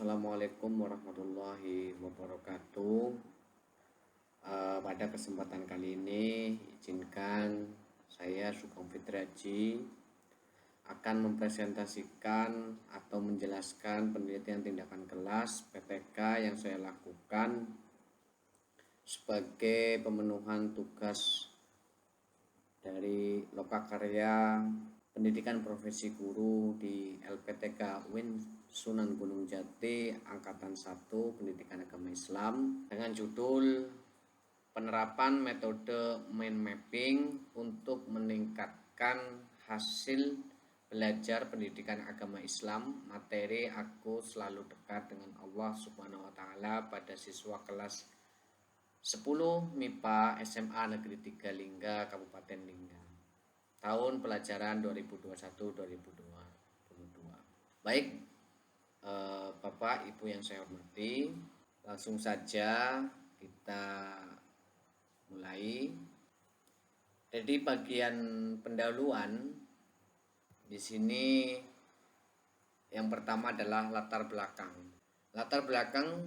Assalamualaikum warahmatullahi wabarakatuh. Pada kesempatan kali ini, izinkan saya Sugeng Fitriaji akan mempresentasikan atau menjelaskan penelitian tindakan kelas PTK yang saya lakukan sebagai pemenuhan tugas dari lokakarya pendidikan profesi guru di LPTK UIN Sunan Gunung Jati Angkatan 1 Pendidikan Agama Islam dengan judul penerapan metode mind mapping untuk meningkatkan hasil belajar pendidikan agama Islam. Materi aku selalu dekat dengan Allah Subhanahu wa taala pada siswa kelas 10 MIPA SMA Negeri 3 Lingga Kabupaten Lingga. Tahun pelajaran 2021-2022. Baik, Bapak Ibu yang saya hormati, langsung saja kita mulai. Jadi bagian pendahuluan di sini yang pertama adalah latar belakang. Latar belakang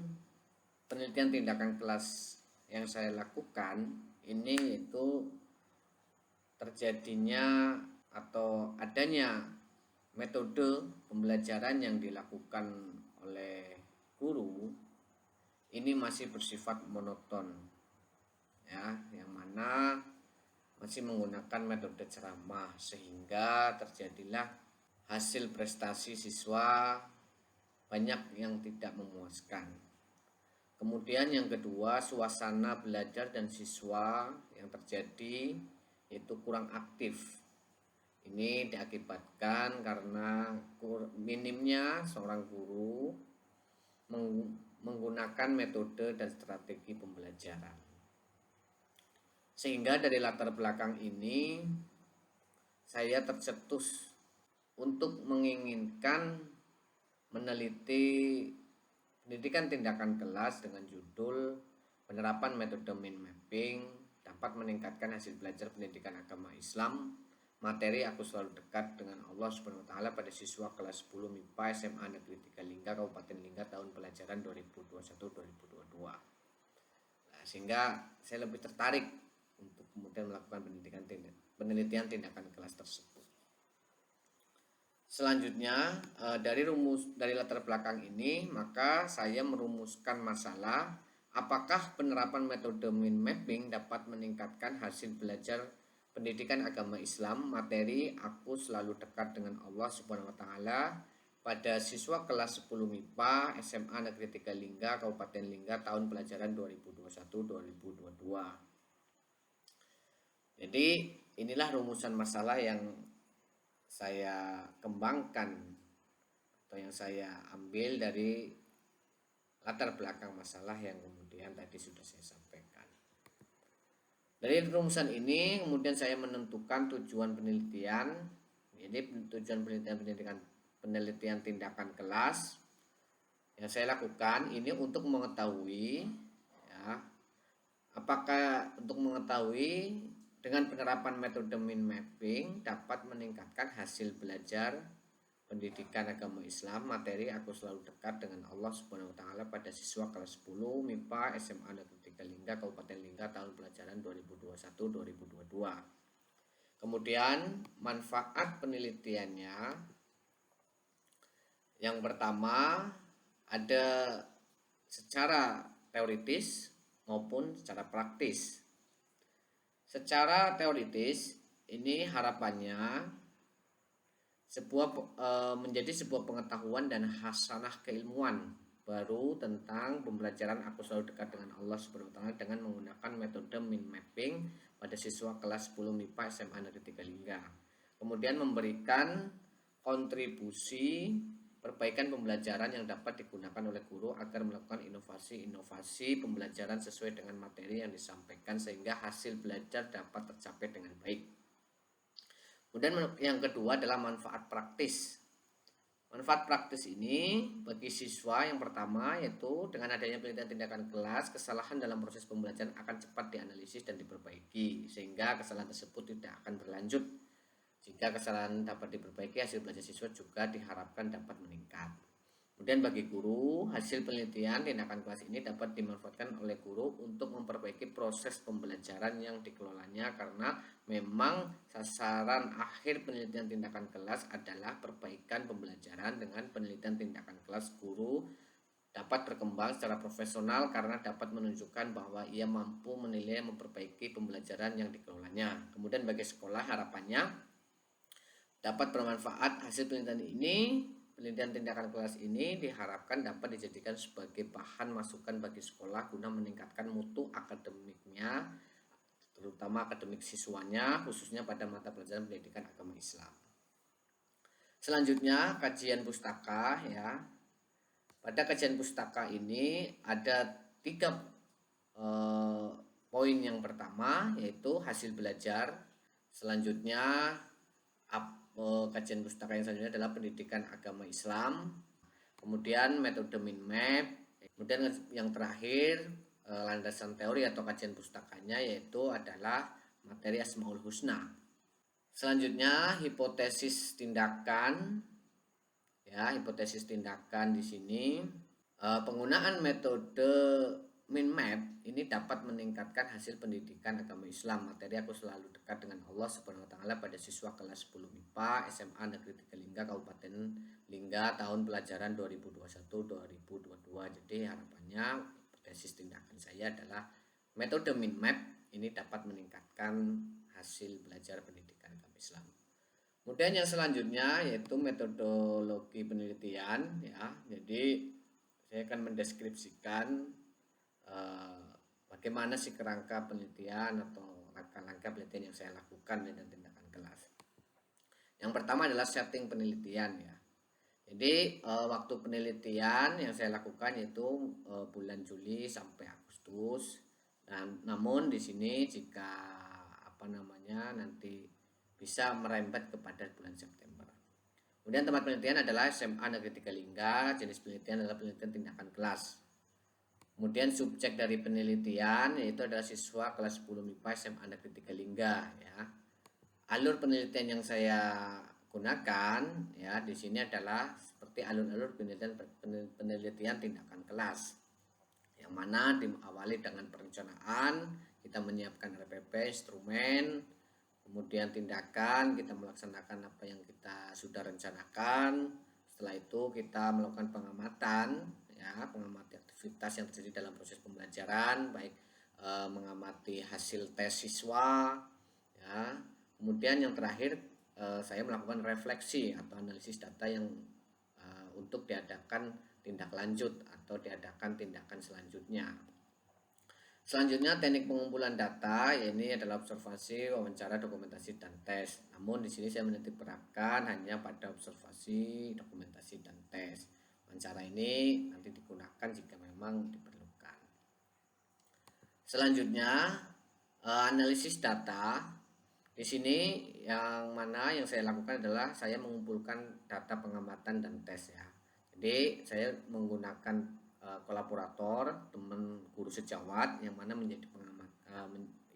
penelitian tindakan kelas yang saya lakukan ini itu terjadinya atau adanya metode pembelajaran yang dilakukan oleh guru ini masih bersifat monoton, ya, yang mana masih menggunakan metode ceramah sehingga terjadilah hasil prestasi siswa banyak yang tidak memuaskan. Kemudian yang kedua, suasana belajar dan siswa yang terjadi yaitu kurang aktif. Ini diakibatkan karena minimnya seorang guru menggunakan metode dan strategi pembelajaran. Sehingga dari latar belakang ini saya tercetus untuk menginginkan meneliti pendidikan tindakan kelas dengan judul penerapan metode mind mapping dapat meningkatkan hasil belajar pendidikan agama Islam. Materi aku selalu dekat dengan Allah Subhanahu wa taala pada siswa kelas 10 MIPA SMA Negeri 3 Lingga Kabupaten Lingga tahun pelajaran 2021-2022. Nah, sehingga saya lebih tertarik untuk kemudian melakukan penelitian tindakan kelas tersebut. Selanjutnya dari latar belakang ini maka saya merumuskan masalah apakah penerapan metode mind mapping dapat meningkatkan hasil belajar pendidikan agama Islam. Materi aku selalu dekat dengan Allah Subhanahu wa taala pada siswa kelas 10 MIPA SMA Negeri 3 Lingga Kabupaten Lingga tahun pelajaran 2021-2022. Jadi inilah rumusan masalah yang saya kembangkan atau yang saya ambil dari latar belakang masalah yang kemudian tadi sudah saya sampaikan. Dari rumusan ini kemudian saya menentukan tujuan penelitian. Jadi tujuan penelitian tindakan kelas yang saya lakukan ini untuk mengetahui, ya, apakah untuk mengetahui dengan penerapan metode mind mapping dapat meningkatkan hasil belajar pendidikan agama Islam. Materi aku selalu dekat dengan Allah Subhanahu wa taala pada siswa kelas 10 MIPA SMA Negeri 3 Lingga Kabupaten Lingga tahun pelajaran 2021-2022. Kemudian manfaat penelitiannya yang pertama ada secara teoritis maupun secara praktis. Secara teoritis ini harapannya menjadi sebuah pengetahuan dan hasanah keilmuan baru tentang pembelajaran aku selalu dekat dengan Allah Subhanahu wa taala dengan menggunakan metode mind mapping pada siswa kelas 10 MIPA SMA Negeri 3 Lingga. Kemudian memberikan kontribusi perbaikan pembelajaran yang dapat digunakan oleh guru agar melakukan inovasi-inovasi pembelajaran sesuai dengan materi yang disampaikan sehingga hasil belajar dapat tercapai dengan baik. Kemudian yang kedua adalah manfaat praktis. Manfaat praktis ini bagi siswa yang pertama yaitu dengan adanya penelitian tindakan kelas, kesalahan dalam proses pembelajaran akan cepat dianalisis dan diperbaiki sehingga kesalahan tersebut tidak akan berlanjut. Jika kesalahan dapat diperbaiki, hasil belajar siswa juga diharapkan dapat meningkat. Kemudian bagi guru, hasil penelitian tindakan kelas ini dapat dimanfaatkan oleh guru untuk memperbaiki proses pembelajaran yang dikelolanya, karena memang sasaran akhir penelitian tindakan kelas adalah perbaikan pembelajaran. Dengan penelitian tindakan kelas, guru dapat berkembang secara profesional karena dapat menunjukkan bahwa ia mampu menilai dan memperbaiki pembelajaran yang dikelolanya. Kemudian bagi sekolah, harapannya dapat bermanfaat hasil penelitian ini. Penelitian tindakan kelas ini diharapkan dapat dijadikan sebagai bahan masukan bagi sekolah guna meningkatkan mutu akademiknya, terutama akademik siswanya, khususnya pada mata pelajaran pendidikan agama Islam. Selanjutnya, kajian pustaka ya. Pada kajian pustaka ini ada 3 poin. Yang pertama yaitu hasil belajar. Selanjutnya kajian pustaka yang selanjutnya adalah pendidikan agama Islam. Kemudian metode mind map. Kemudian yang terakhir landasan teori atau kajian pustakanya, yaitu adalah materi Asmaul Husna. Selanjutnya hipotesis tindakan. Ya, hipotesis tindakan di sini penggunaan metode mind map ini dapat meningkatkan hasil pendidikan agama Islam. Materi Aku Selalu Dekat Dengan Allah Subhanahu wa Ta'ala pada siswa kelas 10 MIPA SMA Negeri 3 Lingga Kabupaten Lingga tahun pelajaran 2021-2022. Jadi harapannya hipotesis tindakan saya adalah metode mind map ini dapat meningkatkan hasil belajar pendidikan agama Islam. Kemudian yang selanjutnya yaitu metodologi penelitian ya. Jadi saya akan mendeskripsikan bagaimana sih kerangka penelitian atau langkah-langkah penelitian yang saya lakukan dengan tindakan kelas. Yang pertama adalah setting penelitian ya. Jadi waktu penelitian yang saya lakukan yaitu bulan Juli sampai Agustus. Namun di sini jika nanti bisa merembet kepada bulan September. Kemudian tempat penelitian adalah SMA Negeri 3 Lingga. Jenis penelitian adalah penelitian tindakan kelas. Kemudian subjek dari penelitian yaitu adalah siswa kelas 10 MIPA SMA Negeri 3 Lingga ya. Alur penelitian yang saya gunakan ya di sini adalah seperti alur-alur penelitian tindakan kelas, yang mana diawali dengan perencanaan, kita menyiapkan RPP, instrumen, kemudian tindakan, kita melaksanakan apa yang kita sudah rencanakan. Setelah itu kita melakukan pengamatan ya, mengamati aktivitas yang terjadi dalam proses pembelajaran, baik mengamati hasil tes siswa ya. Kemudian yang terakhir saya melakukan refleksi atau analisis data yang untuk diadakan tindak lanjut atau diadakan tindakan selanjutnya. Selanjutnya teknik pengumpulan data, ini adalah observasi, wawancara, dokumentasi, dan tes. Namun di sini saya menitik beratkan hanya pada observasi, dokumentasi, dan tes. Wawancara ini nanti digunakan jika memang diperlukan. Selanjutnya analisis data. Di sini yang saya lakukan adalah saya mengumpulkan data pengamatan dan tes ya. Jadi saya menggunakan kolaborator, teman guru sejawat yang mana menjadi pengamat,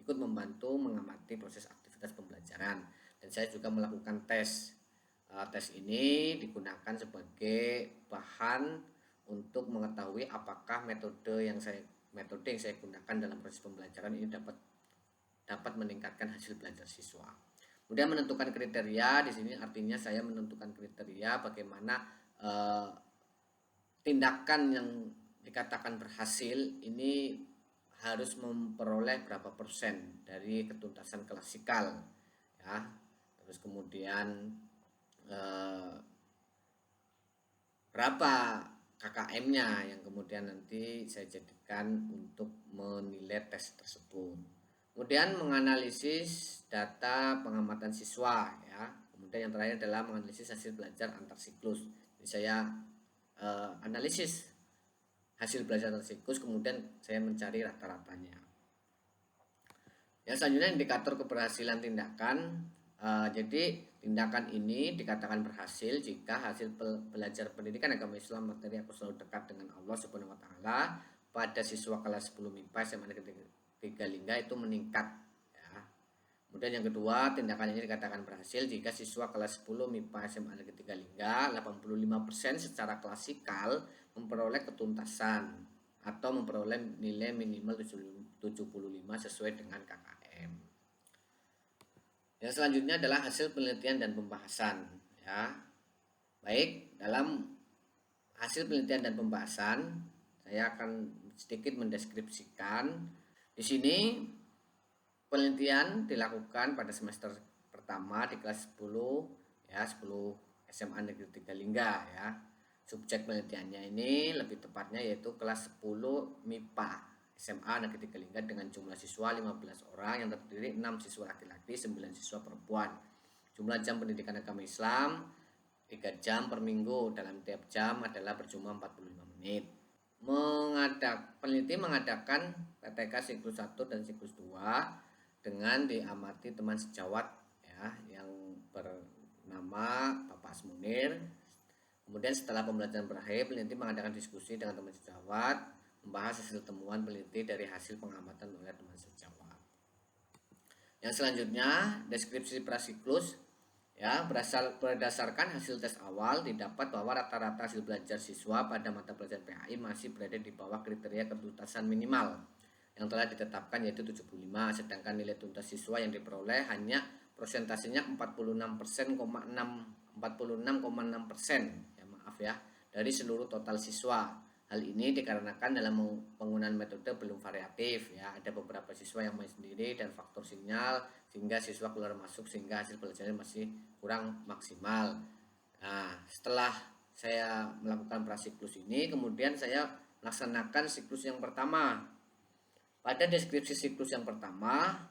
ikut membantu mengamati proses aktivitas pembelajaran, dan saya juga melakukan tes. Tes ini digunakan sebagai bahan untuk mengetahui apakah metode yang saya gunakan dalam proses pembelajaran ini dapat meningkatkan hasil belajar siswa. Kemudian menentukan kriteria, di sini artinya saya menentukan kriteria bagaimana tindakan yang dikatakan berhasil ini harus memperoleh berapa persen dari ketuntasan klasikal ya. Terus kemudian berapa KKM-nya yang kemudian nanti saya jadikan untuk menilai tes tersebut. Kemudian menganalisis data pengamatan siswa ya. Kemudian yang terakhir adalah menganalisis hasil belajar antar siklus. Jadi saya analisis hasil belajar antar siklus, kemudian saya mencari rata-ratanya. Yang selanjutnya indikator keberhasilan tindakan. Jadi tindakan ini dikatakan berhasil jika hasil belajar pendidikan agama Islam materi Aku Selalu Dekat Dengan Allah Subhanahu wa Ta'ala pada siswa kelas 10 MIPA SMA Negeri 3 Lingga itu meningkat ya. Kemudian yang kedua, tindakan ini dikatakan berhasil jika siswa kelas 10 MIPA SMA Negeri 3 Lingga 85% secara klasikal memperoleh ketuntasan atau memperoleh nilai minimal 75 sesuai dengan KKM. Yang selanjutnya adalah hasil penelitian dan pembahasan, ya. Baik, dalam hasil penelitian dan pembahasan saya akan sedikit mendeskripsikan. Di sini penelitian dilakukan pada semester pertama di kelas 10 ya, 10 SMA Negeri 3 Lingga ya. Subjek penelitiannya ini lebih tepatnya yaitu kelas 10 MIPA SMA Negeri 3 Lingga dengan jumlah siswa 15 orang yang terdiri 6 siswa laki-laki, 9 siswa perempuan. Jumlah jam pendidikan agama Islam 3 jam per minggu, dalam tiap jam adalah berjumlah 45 menit. Peneliti mengadakan PTK siklus 1 dan siklus 2 dengan diamati teman sejawat ya yang bernama Bapak Asmunir. Kemudian setelah pembelajaran berakhir, peneliti mengadakan diskusi dengan teman sejawat, membahas hasil temuan peneliti dari hasil pengamatan oleh teman sejawat. Yang selanjutnya, deskripsi prasiklus ya, berdasarkan hasil tes awal didapat bahwa rata-rata hasil belajar siswa pada mata pelajaran PAI masih berada di bawah kriteria ketuntasan minimal yang telah ditetapkan yaitu 75, sedangkan nilai tuntas siswa yang diperoleh hanya persentasenya 46,6%, ya maaf ya, dari seluruh total siswa. Hal ini dikarenakan dalam penggunaan metode belum variatif ya, ada beberapa siswa yang main sendiri dan faktor sinyal sehingga siswa keluar masuk sehingga hasil pelajaran masih kurang maksimal. Nah, setelah saya melakukan prasiklus ini, kemudian saya melaksanakan siklus yang pertama. Pada deskripsi siklus yang pertama,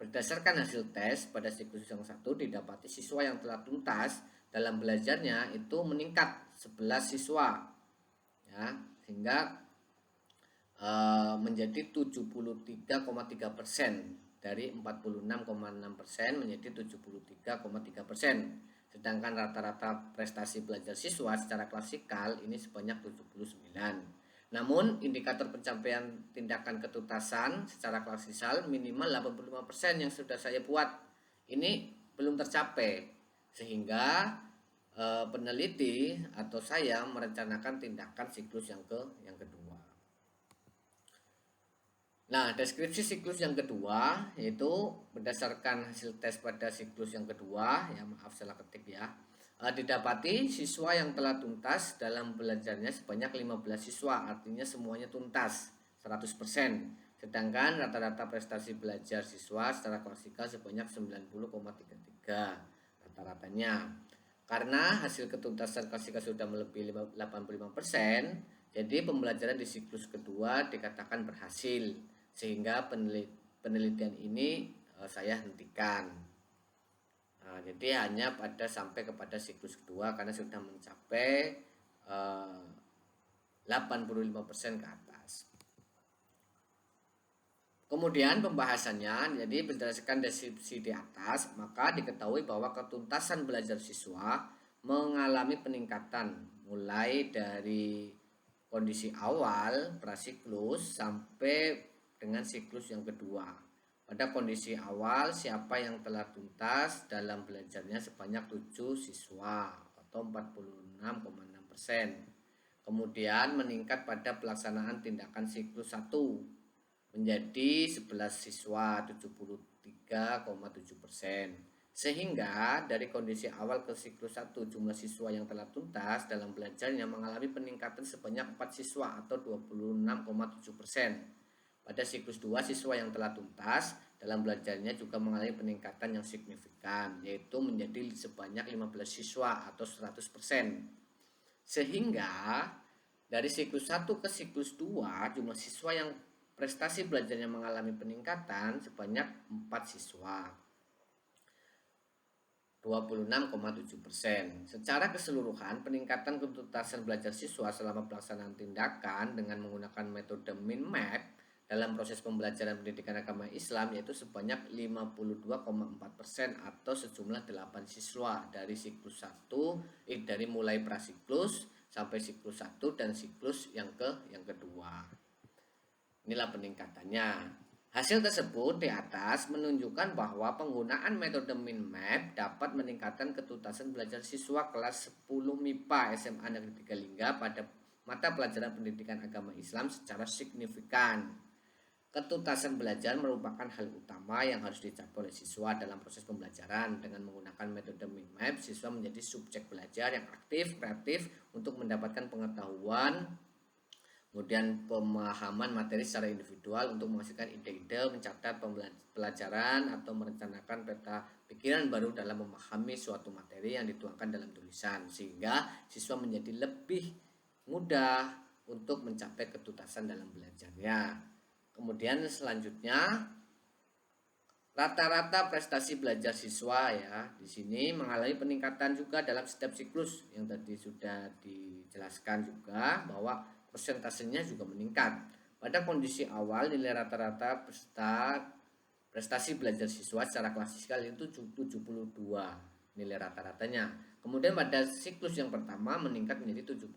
berdasarkan hasil tes pada siklus yang satu didapati siswa yang telah tuntas dalam belajarnya itu meningkat 11 siswa ya, sehingga menjadi 73,3% dari 46,6% menjadi 73,3%. Sedangkan rata-rata prestasi belajar siswa secara klasikal ini sebanyak 79. Namun indikator pencapaian tindakan ketuntasan secara klasikal minimal 85% yang sudah saya buat ini belum tercapai, sehingga peneliti atau saya merencanakan tindakan siklus yang kedua. Nah, deskripsi siklus yang kedua yaitu berdasarkan hasil tes pada siklus yang kedua, ya maaf salah ketik ya. Didapati siswa yang telah tuntas dalam belajarnya sebanyak 15 siswa, artinya semuanya tuntas 100%. Sedangkan rata-rata prestasi belajar siswa secara klasikal sebanyak 90,33 rata-ratanya. Karena hasil ketuntasan klasikal sudah melebihi 85%, jadi pembelajaran di siklus kedua dikatakan berhasil, sehingga penelitian ini saya hentikan. Nah, jadi hanya sampai kepada siklus kedua karena sudah mencapai 85% ke atas. Kemudian pembahasannya, jadi berdasarkan deskripsi di atas, maka diketahui bahwa ketuntasan belajar siswa mengalami peningkatan mulai dari kondisi awal prasiklus sampai dengan siklus yang kedua. Pada kondisi awal, siapa yang telah tuntas dalam belajarnya sebanyak 7 siswa atau 46,6%. Kemudian meningkat pada pelaksanaan tindakan siklus 1 menjadi 11 siswa 73,7%. Sehingga dari kondisi awal ke siklus 1 jumlah siswa yang telah tuntas dalam belajarnya mengalami peningkatan sebanyak 4 siswa atau 26,7%. Pada siklus 2 siswa yang telah tuntas dalam belajarnya juga mengalami peningkatan yang signifikan, yaitu menjadi sebanyak 15 siswa atau 100%. Sehingga dari siklus 1 ke siklus 2 jumlah siswa yang prestasi belajarnya mengalami peningkatan sebanyak 4 siswa 26,7%. Secara keseluruhan peningkatan ketuntasan belajar siswa selama pelaksanaan tindakan dengan menggunakan metode min map dalam proses pembelajaran pendidikan agama Islam yaitu sebanyak 52,4% atau sejumlah 8 siswa dari siklus 1 dari mulai prasiklus sampai siklus 1 dan siklus yang kedua. Inilah peningkatannya. Hasil tersebut di atas menunjukkan bahwa penggunaan metode mind map dapat meningkatkan ketuntasan belajar siswa kelas 10 MIPA SMA Negeri 3 Lingga pada mata pelajaran pendidikan agama Islam secara signifikan. Ketuntasan belajar merupakan hal utama yang harus dicapai oleh siswa dalam proses pembelajaran. Dengan menggunakan metode mind map, siswa menjadi subjek belajar yang aktif, kreatif untuk mendapatkan pengetahuan, kemudian pemahaman materi secara individual untuk menghasilkan ide-ide, mencatat pelajaran atau merencanakan peta pikiran baru dalam memahami suatu materi yang dituangkan dalam tulisan, sehingga siswa menjadi lebih mudah untuk mencapai ketuntasan dalam belajarnya. Kemudian selanjutnya rata-rata prestasi belajar siswa ya di sini mengalami peningkatan juga dalam setiap siklus yang tadi sudah dijelaskan juga bahwa persentasenya juga meningkat. Pada kondisi awal nilai rata-rata prestasi belajar siswa secara klasikal itu 72 nilai rata-ratanya. Kemudian pada siklus yang pertama meningkat menjadi 76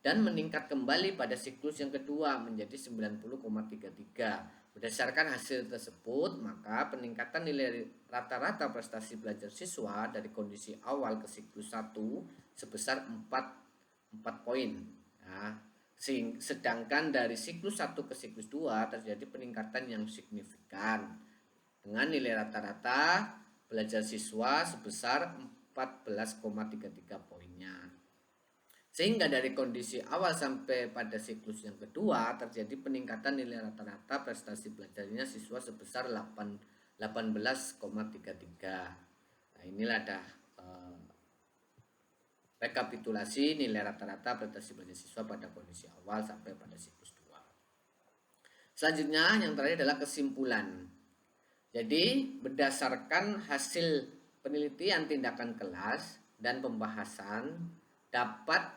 dan meningkat kembali pada siklus yang kedua menjadi 90,33. Berdasarkan hasil tersebut, maka peningkatan nilai rata-rata prestasi belajar siswa dari kondisi awal ke siklus 1 sebesar 4 poin. Nah, sedangkan dari siklus 1 ke siklus 2 terjadi peningkatan yang signifikan dengan nilai rata-rata belajar siswa sebesar 14,33 poinnya. Sehingga dari kondisi awal sampai pada siklus yang kedua terjadi peningkatan nilai rata-rata prestasi belajarnya siswa sebesar 18,33. Nah, inilah dah rekapitulasi nilai rata-rata prestasi belajar siswa pada kondisi awal sampai pada siklus 2. Selanjutnya yang terakhir adalah kesimpulan. Jadi berdasarkan hasil penelitian tindakan kelas dan pembahasan dapat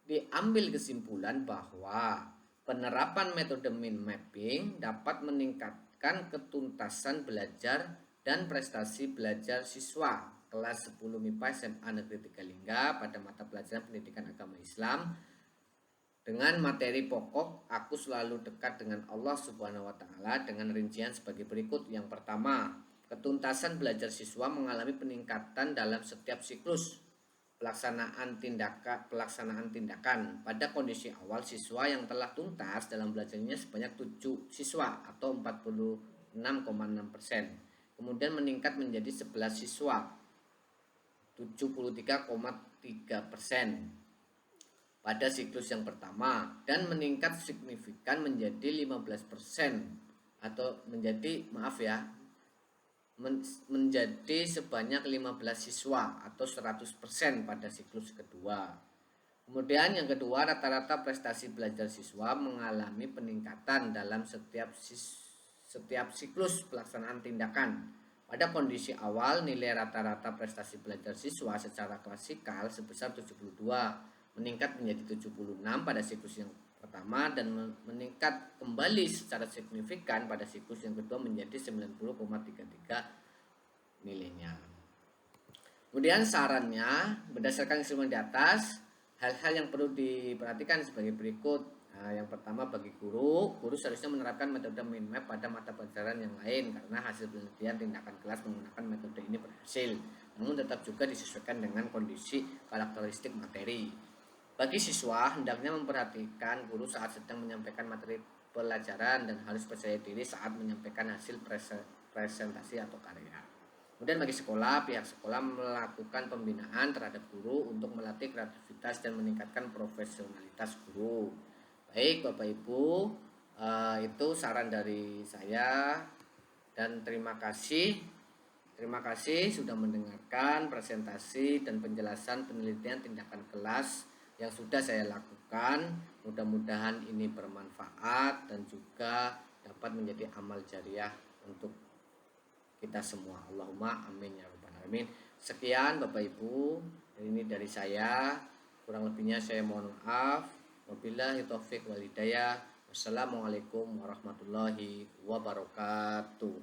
diambil kesimpulan bahwa penerapan metode mind mapping dapat meningkatkan ketuntasan belajar dan prestasi belajar siswa kelas 10 MIPA SMA Negeri 3 Lingga pada mata pelajaran pendidikan agama Islam dengan materi pokok aku selalu dekat dengan Allah Subhanahu wa taala dengan rincian sebagai berikut. Yang pertama, ketuntasan belajar siswa mengalami peningkatan dalam setiap siklus pelaksanaan tindakan. Pada kondisi awal siswa yang telah tuntas dalam belajarnya sebanyak 7 siswa atau 46,6%. Kemudian meningkat menjadi 11 siswa 73,3% pada siklus yang pertama dan meningkat signifikan menjadi 15% atau menjadi sebanyak 15 siswa atau 100% pada siklus kedua. Kemudian yang kedua, rata-rata prestasi belajar siswa mengalami peningkatan dalam setiap siklus pelaksanaan tindakan. Pada kondisi awal, nilai rata-rata prestasi belajar siswa secara klasikal sebesar 72, meningkat menjadi 76 pada siklus yang pertama dan meningkat kembali secara signifikan pada siklus yang kedua menjadi 90,33 nilainya. Kemudian sarannya berdasarkan kesimpulan di atas, hal-hal yang perlu diperhatikan sebagai berikut. Nah, yang pertama bagi guru seharusnya menerapkan metode mind map pada mata pelajaran yang lain karena hasil penelitian tindakan kelas menggunakan metode ini berhasil, namun tetap juga disesuaikan dengan kondisi karakteristik materi. Bagi siswa, hendaknya memperhatikan guru saat sedang menyampaikan materi pelajaran dan harus percaya diri saat menyampaikan hasil presentasi atau karya. Kemudian bagi sekolah, pihak sekolah melakukan pembinaan terhadap guru untuk melatih kreativitas dan meningkatkan profesionalitas guru. Baik Bapak Ibu, itu saran dari saya dan terima kasih. Terima kasih sudah mendengarkan presentasi dan penjelasan penelitian tindakan kelas yang sudah saya lakukan. Mudah-mudahan ini bermanfaat dan juga dapat menjadi amal jariah untuk kita semua. Allahumma amin ya rabbal alamin. Sekian Bapak Ibu, ini dari saya. Kurang lebihnya saya mohon maaf. Wabillahi taufiq wal hidayah. Wassalamualaikum warahmatullahi wabarakatuh.